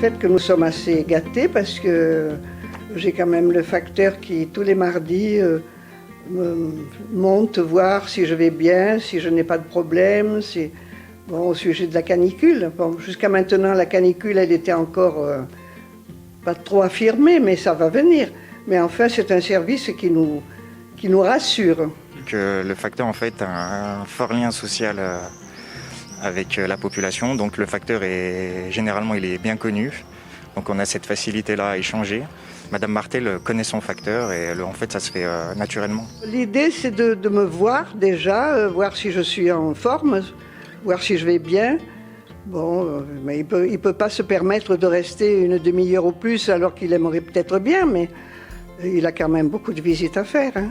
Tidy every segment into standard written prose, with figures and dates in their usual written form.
fait que nous sommes assez gâtés parce que j'ai quand même le facteur qui, tous les mardis, monte voir si je vais bien, si je n'ai pas de problème. Bon, au sujet de la canicule. Bon, jusqu'à maintenant, la canicule, elle était encore pas trop affirmée, mais ça va venir. Mais enfin, c'est un service qui nous rassure. Que le facteur, en fait, a un fort lien social avec la population. Donc le facteur, généralement, il est bien connu. Donc on a cette facilité-là à échanger. Madame Martel connaît son facteur et en fait, ça se fait naturellement. L'idée, c'est de me voir déjà, voir si je suis en forme, voir si je vais bien. Bon, mais il peut pas se permettre de rester une demi-heure ou plus alors qu'il aimerait peut-être bien, mais il a quand même beaucoup de visites à faire. Hein.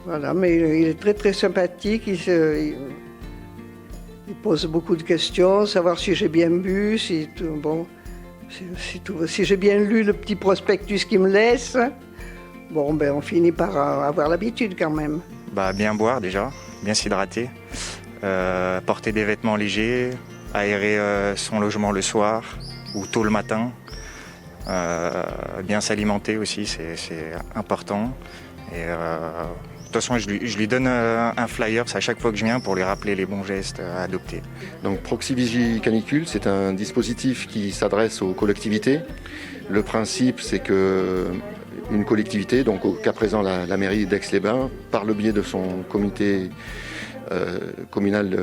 Voilà, mais il est très très sympathique. Il pose beaucoup de questions, savoir si j'ai bien bu, si j'ai bien lu le petit prospectus qu'il me laisse. Bon, ben on finit par avoir l'habitude quand même. Bien boire déjà, bien s'hydrater, porter des vêtements légers, aérer son logement le soir ou tôt le matin, bien s'alimenter aussi, c'est important. Et, de toute façon, je lui donne un flyer à chaque fois que je viens pour lui rappeler les bons gestes à adopter. Donc Proxyvigie Canicule, c'est un dispositif qui s'adresse aux collectivités. Le principe, c'est que une collectivité, donc au cas présent la mairie d'Aix-les-Bains, par le biais de son comité communal,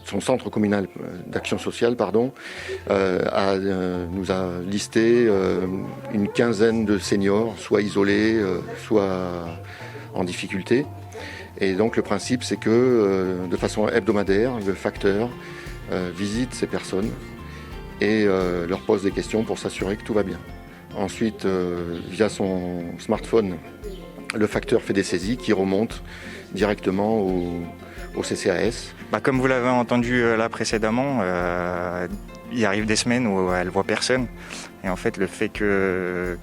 son centre communal d'action sociale, nous a listé une quinzaine de seniors, soit isolés, soit en difficulté. Et donc le principe, c'est que de façon hebdomadaire, le facteur visite ces personnes et leur pose des questions pour s'assurer que tout va bien. Ensuite, via son smartphone, le facteur fait des saisies qui remontent directement au CCAS. Comme vous l'avez entendu là précédemment, il arrive des semaines où elle ne voit personne. Et en fait, le fait que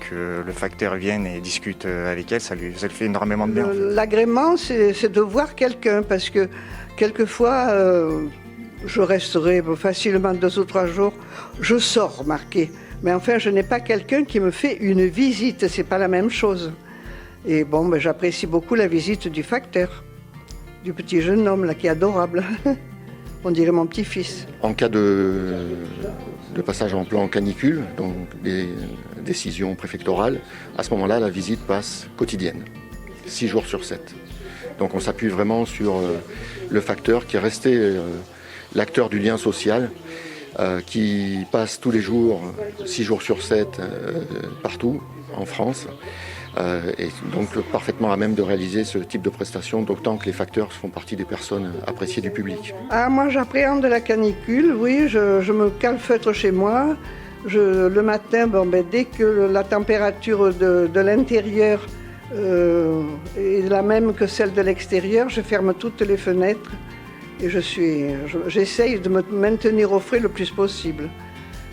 le facteur vienne et discute avec elle, ça lui fait énormément de bien. L'agrément, c'est de voir quelqu'un, parce que quelquefois, je resterai facilement 2 ou 3 jours. Je sors, remarquez. Mais enfin, je n'ai pas quelqu'un qui me fait une visite, c'est pas la même chose. Et bon, j'apprécie beaucoup la visite du facteur, du petit jeune homme là, qui est adorable. On dirait mon petit-fils. En cas de passage en plan canicule, donc des décisions préfectorales, à ce moment-là, la visite passe quotidienne, 6 jours sur 7. Donc on s'appuie vraiment sur le facteur qui est resté l'acteur du lien social, qui passe tous les jours, 6 jours sur 7, partout en France. Et donc parfaitement à même de réaliser ce type de prestation, d'autant que les facteurs font partie des personnes appréciées du public. Moi j'appréhende la canicule, oui, je me calfeutre chez moi. Le matin, dès que la température de l'intérieur est la même que celle de l'extérieur, je ferme toutes les fenêtres et j'essaye de me maintenir au frais le plus possible.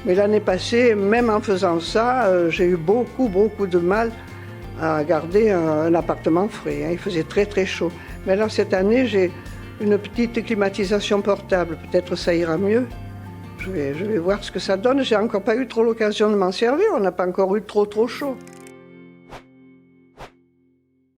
Mais l'année passée, même en faisant ça, j'ai eu beaucoup de mal à garder un appartement frais. Il faisait très très chaud. Mais alors cette année, j'ai une petite climatisation portable. Peut-être ça ira mieux. Je vais voir ce que ça donne. J'ai encore pas eu trop l'occasion de m'en servir. On n'a pas encore eu trop chaud.